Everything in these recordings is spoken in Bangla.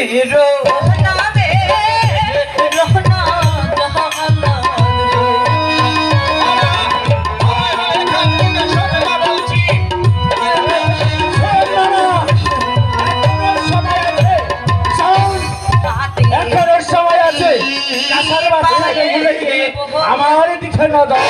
मेरो नामे रहना जहाना আমার দিকে না দাও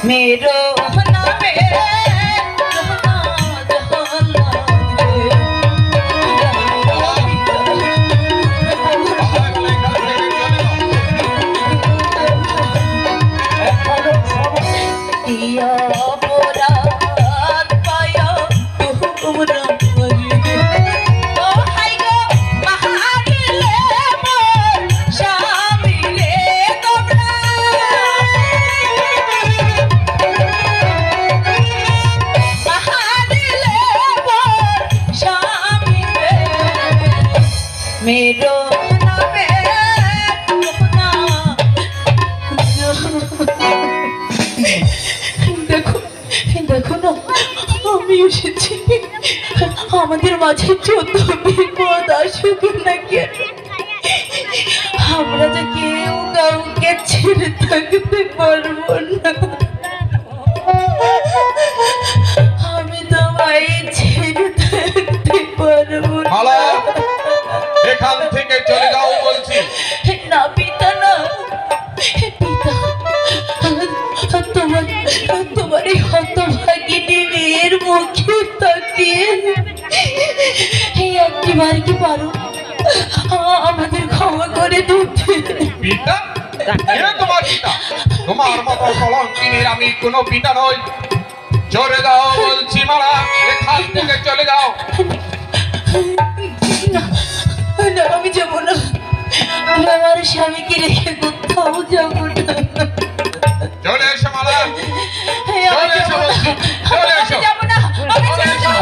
मेरो नामे दिया बोरा पाया तुमरा मेरो नामे দেখো দেখো না আমি এসেছি আমাদের মাঝে যত বিপদ আসুক না কেন আমরা যে কেউ কাউকে ছেড়ে থাকতে পারবো না আমি তোমায় ছেড়ে থাকতে পারবো না এখান থেকে চলে যাও বলছি না পিতা না পিতা তোমার এই হতভাগিনী মেয়ের মুখে তাকিয়ে একটিবার কি পারো আমাদের ক্ষমা করে দিতে পিতা তোমার পিতা তোমার মতো কলঙ্কিনীর আমি কোনো পিতা নই চলে যাও বলছি মারা এখান থেকে চলে যাও না আমি যাবো না আমার স্বামীকে রেখে কোথাও যাবো না চলে এসো মালা চলে এসো চলে এসো যাবো না চলে যাও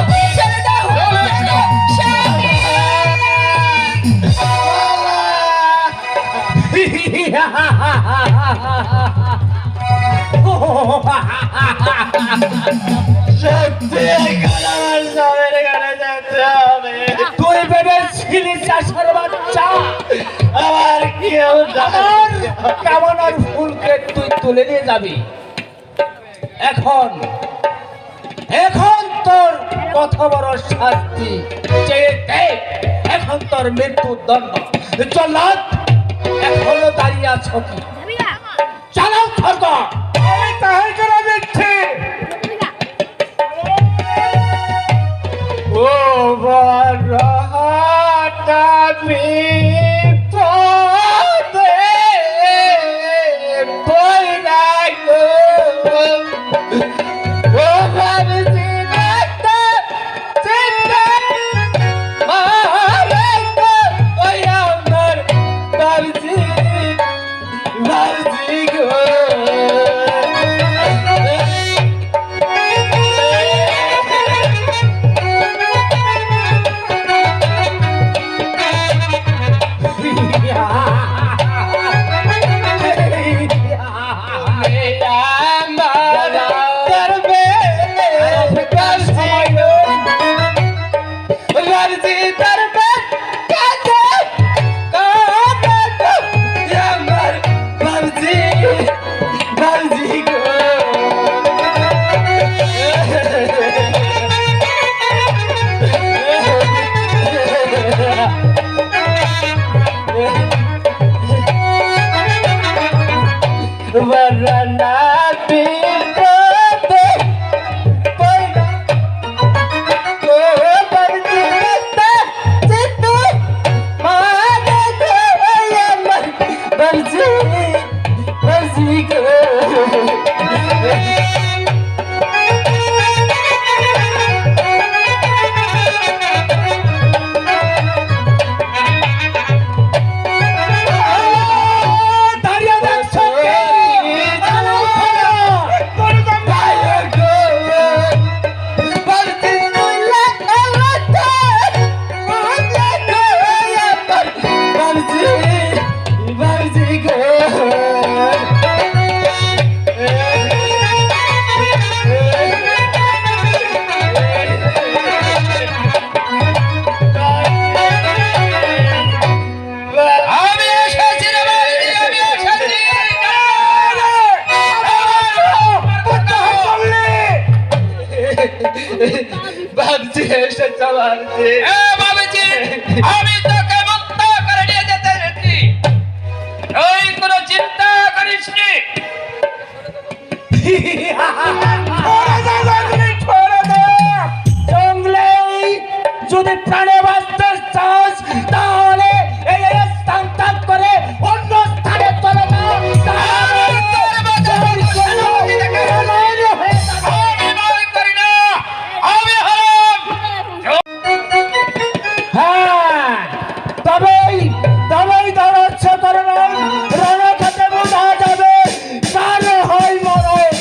তুই ভেবেছিলি চাষের বাচ্চা আমার কেউ কামনার ফুলকে তুই তুলে নিয়ে যাবি এখন এখন তোর কত বড় শাস্তি চেয়ে দেখ এখন তোর মৃত্যুর দণ্ড চল এখনো দাঁড়িয়ে আছো কি চালাও খর্গ আমি তাহাই করে দেখছি ও বড়টা বিপদে পড়া গো ও ভাবছি রাতে চিন্তা মারে গো ওই আমার ভাবছি গো ভাবছি এসে চলার যে এ বাবুজি, আমি তোকে মুক্ত করে নিয়ে যেতে এসেছি। ওই কোনো চিন্তা করিস নি। জঙ্গলেই যদি প্রাণে বাঁচতে চাস তাহলে এই স্থান ত্যাগ করে অন্য স্থানে চলে যা। তাহলে তোর বাঁচার কোনো প্রয়োজন হয়ে যাবে। আমি ভয় করি না, আমি হলাম হ্যাঁ, তবেই দাঁড়াচ্ছে তোর নাম রণক্ষেত্রে বোঝা যাবে কার হয় মরণ।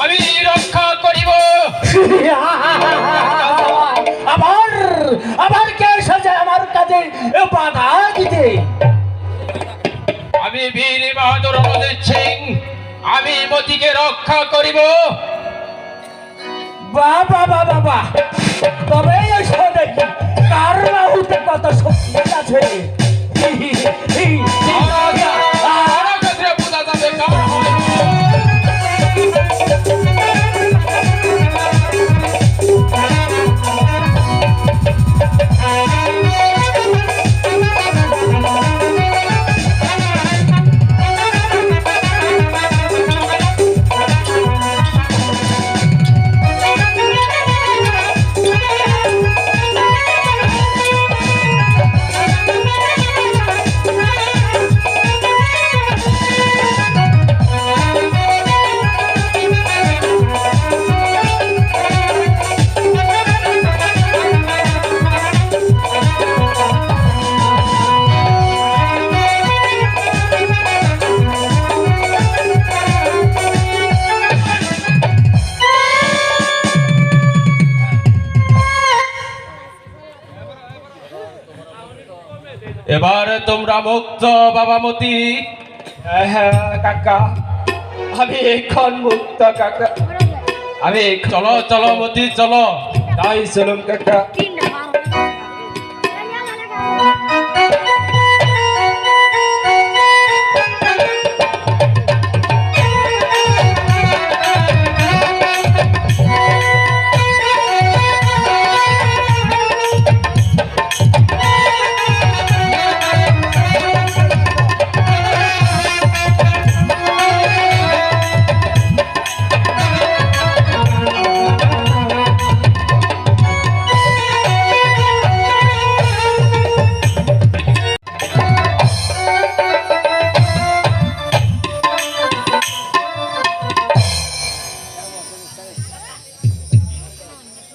আমি রক্ষা করিব। আবার কে এসেছে আমার কাছে বাধা দিতে? আমি বীর বাহাদুর অমরজিৎ সিং, আমি মতিকে রক্ষা করিব। বাবা বাবা বাবা, তবে এসো দেখি কার বাহুতে কত শক্তি আছে। রণক্ষেত্রে বোঝা যাবে কার হয় মরণ। এবার তোমরা মুক্ত বাবা মতি। হ্যাঁ কাকা, আমি এখন মুক্ত কাকা। আমি চলো চলো মতি চলো। তাই চলুন কাকা।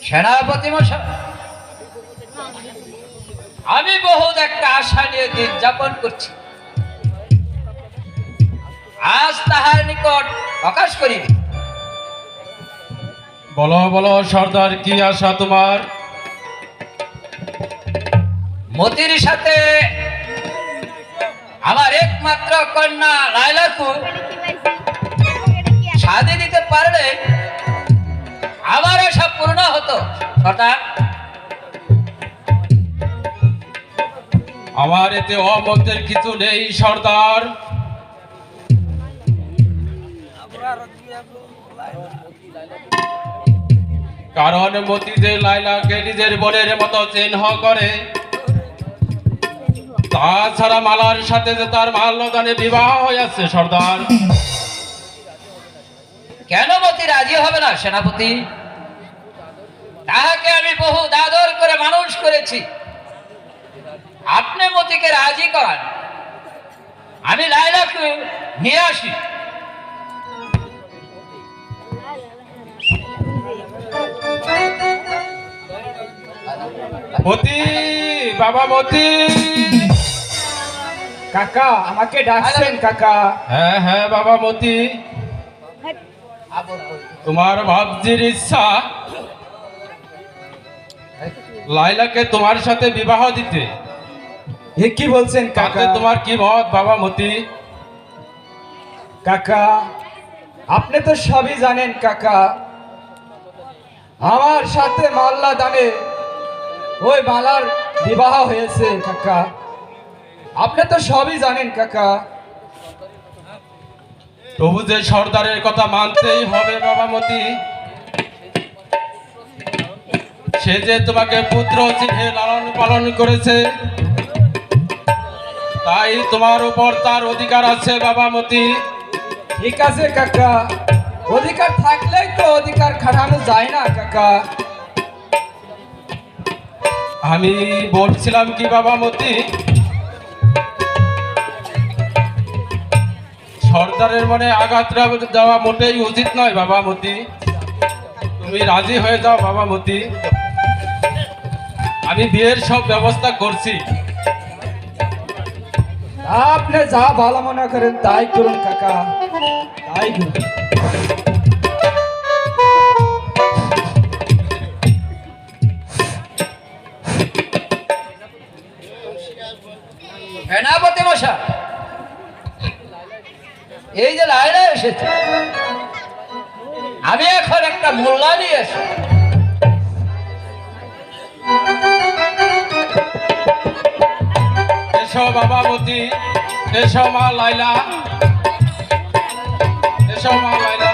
সেনাপতি মশাই, আমি বহুত একটা আশা নিয়ে দিন যাপন করছি, আজ তাহার নিকট প্রকাশ করিবে। বলো বলো সর্দার, কি আশা তোমার? মতির সাথে আমার একমাত্র কন্যা লায়লাকু শাদি দিতে পারলে আমার আশা পূর্ণ হতো। সর্দার, আমার এতে অমতের কিছু নেই সর্দার। কারণ মতি যে লাইলাকে নিজের বোনের মতো চিহ্ন করে, তাছাড়া মালার সাথে যে তার মাল্যদানে বিবাহ হয়েছে সর্দার। কেন মতি রাজি হবে না সেনাপতি? তাহাকে আমি বহু দাদর করে মানুষ করেছি, আপনি মতিকে রাজি করান, আমি লায়লাকে নিয়ে আসি। মতি, বাবা মতি, কাকা আমাকে ডাকছেন কাকা? হ্যাঁ হ্যাঁ বাবা মতি, তোমার ভাবজির ইচ্ছা লাইলাকে তোমার সাথে বিবাহ দিতে। এ কি বলছেন তাতে কাকা? তোমার কি মত বাবা মতি? কাকা আপনি তো সবই জানেন কাকা, আমার সাথে মাল্লা দানে ওই মালার বিবাহ হয়েছে কাকা, আপনি তো সবই জানেন কাকা। তবু যে সর্দারের কথা মানতেই হবে বাবা মতি, সে যে তোমাকে পুত্র চিহ্নে লালন পালন করেছে, তাই তোমার উপর তার অধিকার আছে বাবা মতি। ঠিক আছে কাকা, অধিকার থাকলেই তো অধিকার খাটানো যায় না কাকা। আমি বলছিলাম কি বাবা মতি, সর্দারের মনে আঘাত দেওয়া মোটেই উচিত নয় বাবা মতি। তুমি রাজি হয়ে যাও বাবা মতি, আমি বিয়ের সব ব্যবস্থা করছি। আপনি যা ভালো মনে করেন তাই করুন কাকা, তাই করুন। সেনাপতি মশাই, এই যে লাইলা এসেছে, আমি এখন একটা মোল্লা নিয়ে এসে এসো বাবা মতি, এসো মা লাইলা, এসো মা লাইলা।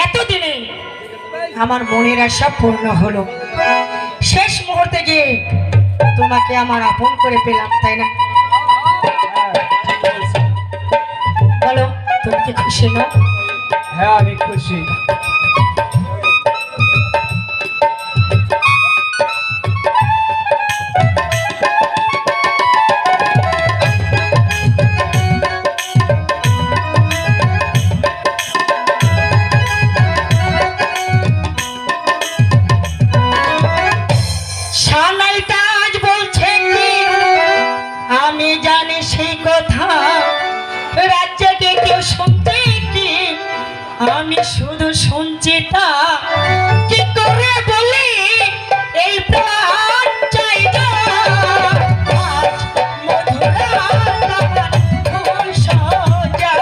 এতদিনে আমার মনের আশা পূর্ণ হলো, শেষ মুহূর্তে গিয়ে তোমাকে আমার আপন করে পেলাম, তাই না? বলো, তুমি কি খুশি না? হ্যাঁ আমি খুশি। সানাইটা আজ বলছে কি আমি জানি সেই কথা, রাজ্যে কেউ শুনতে কি আমি শুধু শুনছি তা, কি করে বলি এই প্রাণ চাই না। আজ মধুরাত আমার ফুল সজা,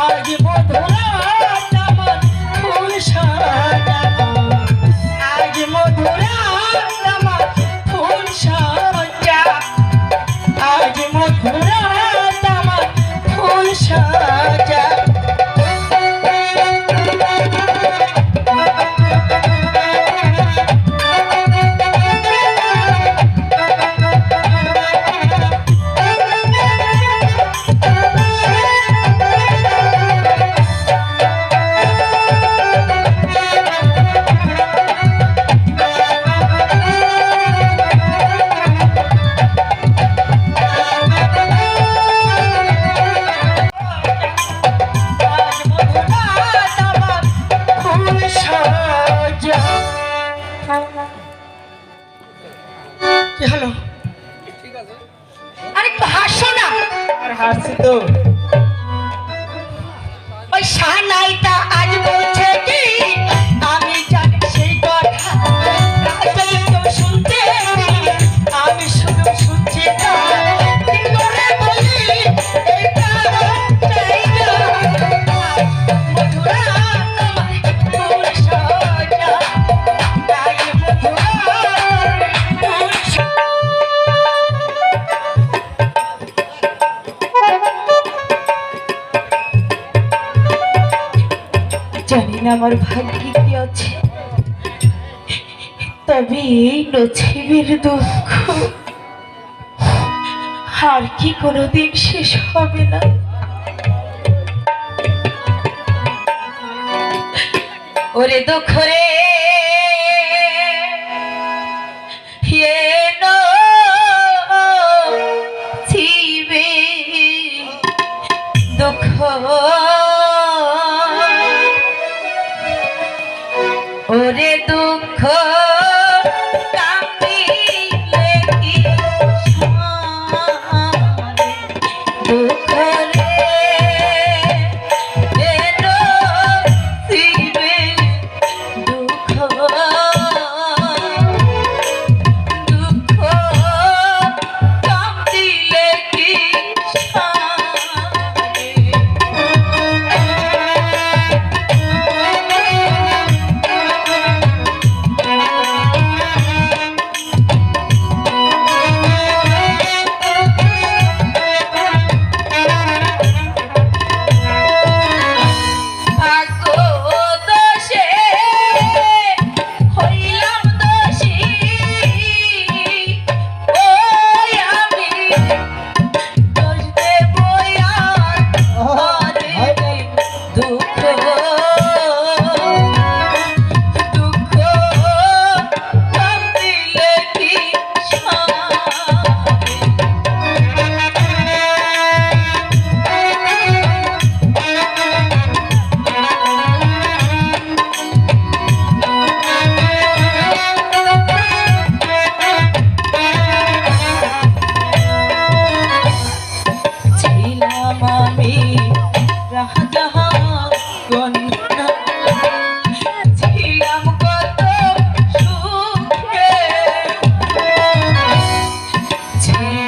আজ মধুরাত আমার ফুল সজা, আজ মধুরাত আমার ফুল সজা, আজ মধুরাত আমার ফুল সজা। কি হলো? আরে একটু হাসো না। আর হাসছি তো। ওই সানাইটা আজ বলছে কি আমি জানি সেই কথা, রাজ্যে কেউ শুনতে কি আমি শুধু শুনছি না। কি করে বলি এই প্রাণ চাই না। মধুরাত আমার ফুল সজা, আজ মধুরাত ফুল সজা। জানি না আমার ভাগ্যে কি আছে, তবে এই নছিবের দুঃখ আর কি কোনোদিন শেষ হবে না। ওরে দুঃখ রে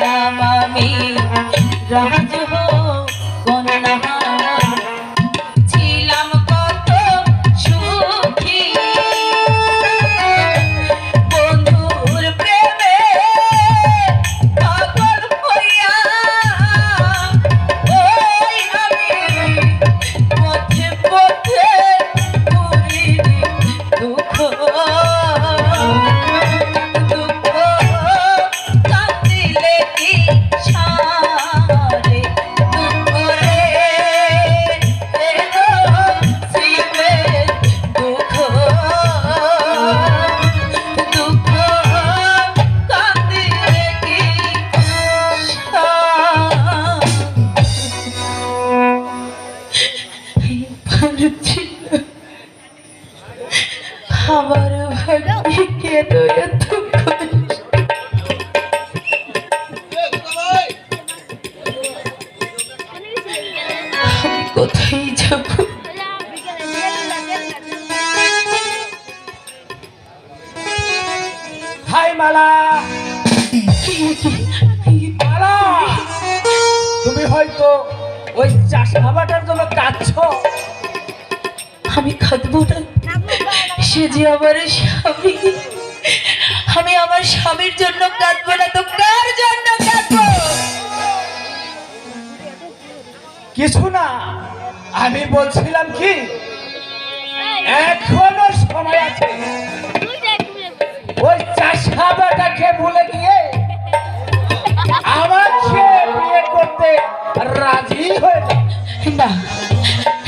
ছিলাম আমি রাজ কন্যা, ছিলাম কত সুখী বন্ধুর প্রেমে পাগল হইয়া ওই আমি পথে পথে ঘুরি দুঃখ দুঃখ কাঁদিলে কি সারে দুঃখ রে শিবে দুঃখ দুঃখ কাঁদিলে কি পারছি না আমার ভাগ্যে কেন এত কষ্ট? আমি কোথায় যাব? হাই মালা, মালা, তুমি হয়তো ওই চাষাবাটার জন্য কাঁদছো। আমি কাঁদবো না, সে যে আমার স্বামী। আমি আমার স্বামীর জন্য কাঁদবো না তো কার জন্য কাঁদবো? কিছু না, আমি বলছিলাম কি এখনো সময় আছে। ওই চাষাবাটাকে ভুলে গিয়ে আমাকে বিয়ে করতে রাজি হয়ে যাও। না,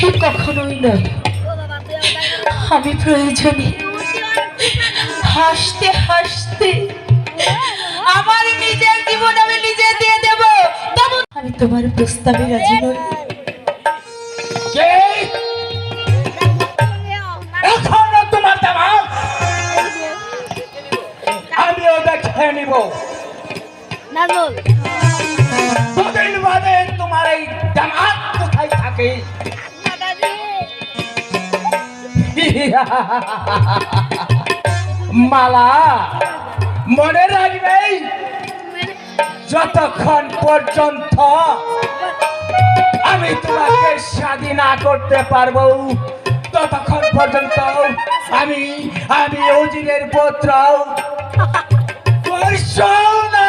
এ কখনোই নয়। আমি প্রয়োজনে হাসতে হাসতে আমার নিজের জীবন আমি নিজে দিয়ে দেব, তবু আমি তোমার প্রস্তাবে রাজি নই। কে এখনো তোমার দামাক আমিও দেখে নিব। দুদিন বাদে তোমার এই দামাক কোথায় থাকে? মালা, মনে রাখবে যতক্ষণ পর্যন্ত আমি তোমাকে স্বাধীন না করতে পারবো ততক্ষণ পর্যন্ত আমি আমি অজিনের পুত্র করছও না।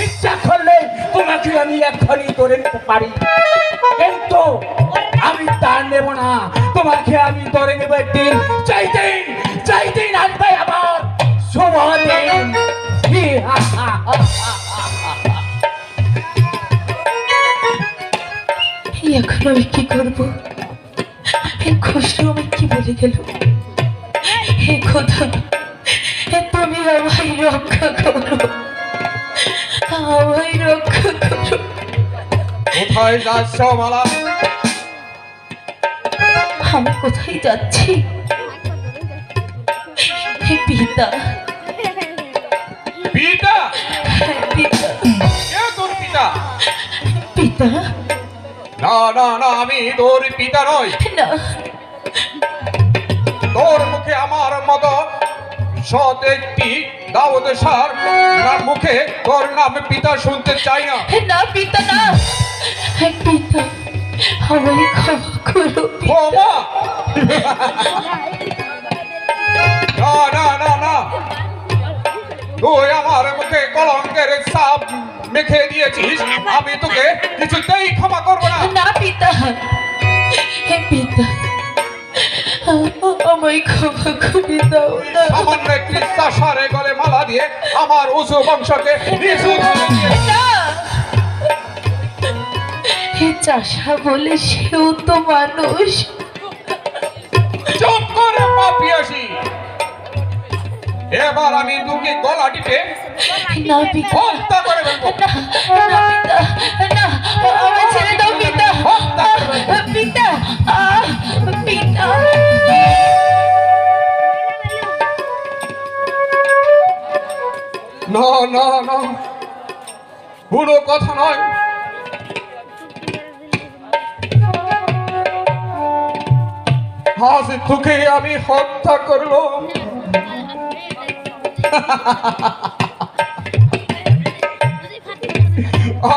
ইচ্ছা করলে তোমাকে আমি এখনই ধরে নিতে পারি, কিন্তু আমি তা নেব না। তোমাকে আমি ধরে নেব একদিন, চাই দিন আসবে আমার শুভ দিন। এখন আমি কি করবো? এই খুশরু আমি কি বলে গেল? হে খোদা, তুমি আমায় রক্ষা করো, আমায় রক্ষা করো। কোথায় যাচ্ছ মালা? আমি কোথায় যাচ্ছি? হে পিতা, পিতা? পিতা, কে তোর পিতা? পিতা, না না না, আমি তোর পিতা নই। না, তোর মুখে আমার মতো সৎ একটি দাউদ সার মুখে তোর নাম পিতা শুনতে চাই না। না পিতা, না, হে পিতা, আমায় ক্ষমা করো পিতা। ক্ষমা? না না না না, তুই আমার মুখে কলঙ্কের ছাপ মেখে দিয়েছিস, আমি তোকে কিছুতেই ক্ষমা করবো না। না পিতা, হে পিতা, আমায় ক্ষমা করে দাও না। সামান্য একটি চাষারে গলে মালা দিয়ে আমার উঁচু বংশকে নিচু করে দিয়েছিস। না, হে চাষা বলে সেও তো মানুষ। চুপ করে পাপিয়াসি, এবার আমি তোকে গলা টিপে না পিতা, হত্যা করে ফেলবো। না পিতা, না, আমায় ছেড়ে দাও পিতা, পিতা, পিতা। না না না, কোনো কথা নয়। আজ তোকে আমি হত্যা করলো।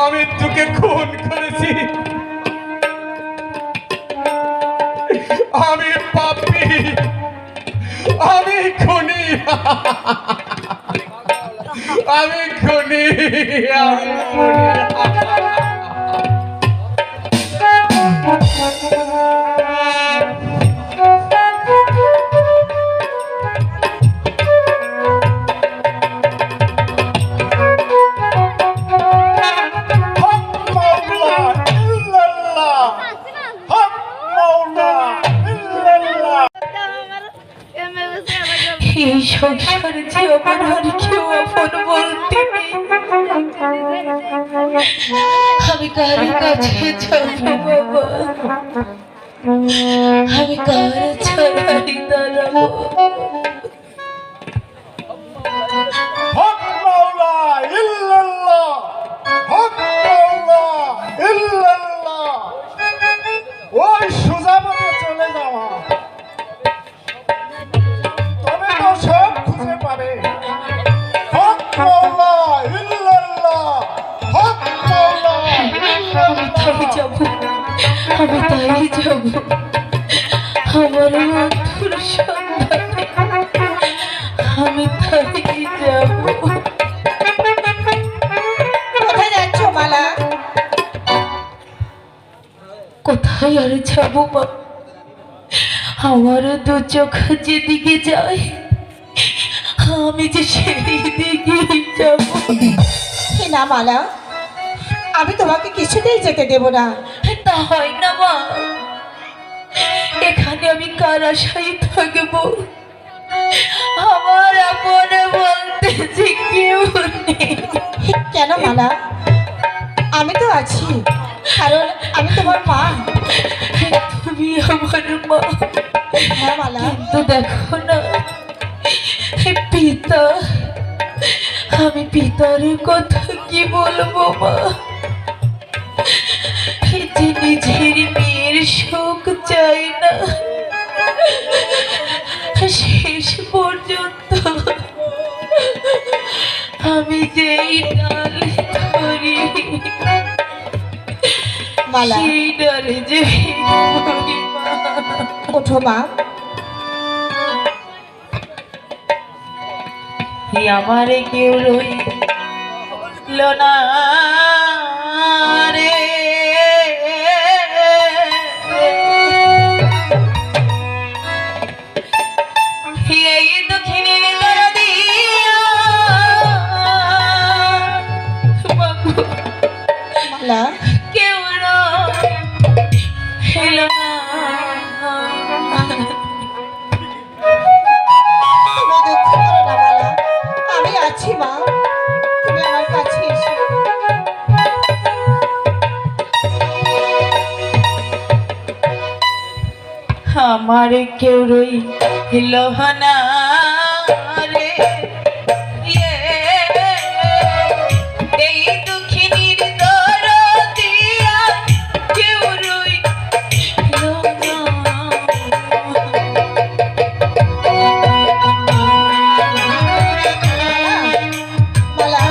আমি তোকে খুন করেছি, আমি পাপী, আমি খুনি, আমি খুনি, আমি হক মাওলা ইল্লাল্লাহ, হক মাওলা ইল্লাল্লাহ। এই সংসারে যে আমার আর কেউ আপন বলতে নেই। আমি কার কাছে যাবো বাবা, আমি কার ছাড়াই দাঁড়াবো। হক মাওলা ইল্লাল্লাহ, হক মাওলা ইল্লাল্লাহ। ওই সোজা পথে চলে যাওয়া, তবে তো সব খুঁজে পাবে। হক মাওলা ইল্লাল্লাহ, হক মাওলা আমি তাই যাবো, আমি তাই যাবো। আমার বন্ধুর সন্ধানে আমি তাই যাবো। কোথায় যাচ্ছ মালা? কোথায় আর যাবো মা, আমারও দু চোখ যেদিকে যায় আমি যে সেই দিকেই যাবো। না মালা, আমি তোমাকে কিছুতেই যেতে দেব না। তা হয় না মা, এখানে আমি কার আশায় থাকবো, আমার আপনে বলতে যে কেউ নেই। কেন মালা? আমি তো আছি, কারণ আমি তোমার মা। তুমি আমার মা, হ্যাঁ মালা, কিন্তু দেখো না পিতা, আমি পিতার কথা কি বলবো মা, যে নিজের মেয়ের সুখ চাই না, শেষ পর্যন্ত আমি যেই ডালে ধরি মালা সেই ডালে যে ধরি মা। ওঠো মা। আমারে কেউ রইল না রে, এই দক্ষিণের দরদিয়া বাবু মালা কেউ রইল না। তুমি দুঃখ করো না মালা, আমি আছি মা, তুমি আমার কাছে এসো। আমার কেউ রইল না রে, এই দুঃখিনীর দরদিয়া কেউ রইল না। মালা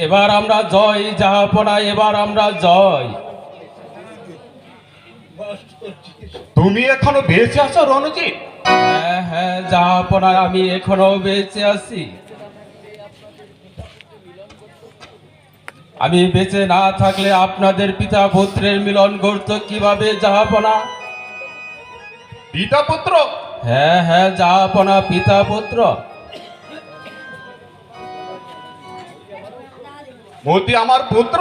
এবার আমরা জয় জাহাপনা, এবার আমরা জয়। তুমি এখনো বেঁচে আছো রণজিৎ? হ্যাঁ হ্যাঁ জাহাপনা, আমি এখনো বেঁচে আছি। আমি বেঁচে না থাকলে আপনাদের পিতা পুত্রের মিলন ঘটতো কিভাবে জাহাপনা? পিতা পুত্র? হ্যাঁ হ্যাঁ জাহাপনা, পিতা পুত্র। মতি আমার পুত্র?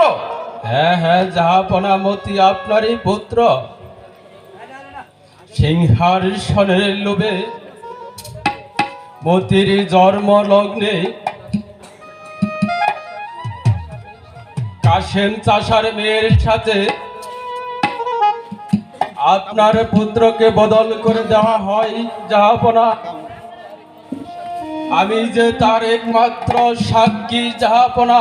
হ্যাঁ হ্যাঁ জাহাপনা, মতি আপনারই পুত্র। সিংহাসনের লোভে মতির জন্ম লগ্নে কাশেম চাষার মেয়ের সাথে আপনার পুত্রকে বদল করে দেওয়া হয় জাহাপনা। আমি যে তার একমাত্র সাক্ষী জাহাপনা।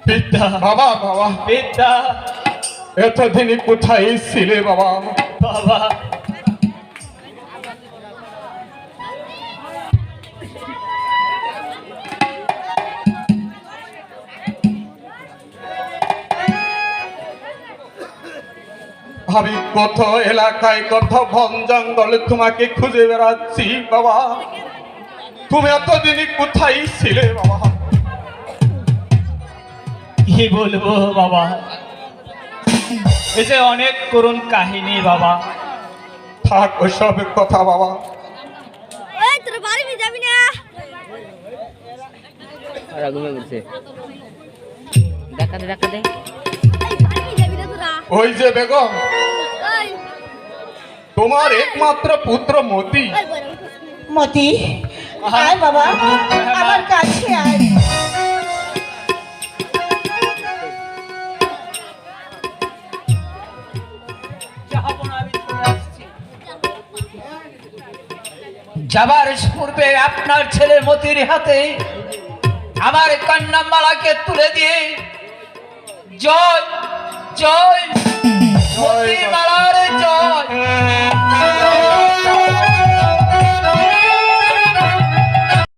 পিতা, বাবা বাবা, পিতা, এতদিন কোথায় ছিলে বাবা? বাবা, আমি কত এলাকায় কত বন জঙ্গলে তোমাকে খুঁজে বেড়াচ্ছি বাবা। তুমি এতদিন কোথায় ছিলে বাবা? কি বলবো বাবা, এই যে অনেক করুণ কাহিনী বাবা। থাক ওসব কথা বাবা। এই তোর বাড়ি মে যাবি না? আর ঘুমে পড়ছে। দেখা দে দেখা দে। এই বাড়ি মে যাবি না তোরা? ওই যে বেগম, এই তোমার একমাত্র পুত্র মতি। এই বড় মতি, আয় বাবা, আমার কাছে আয়। যাবার পূর্বে আপনার ছেলে মতির হাতে আমার কন্যামালাকে তুলে দিয়ে জয় জয় মতি মালার জয়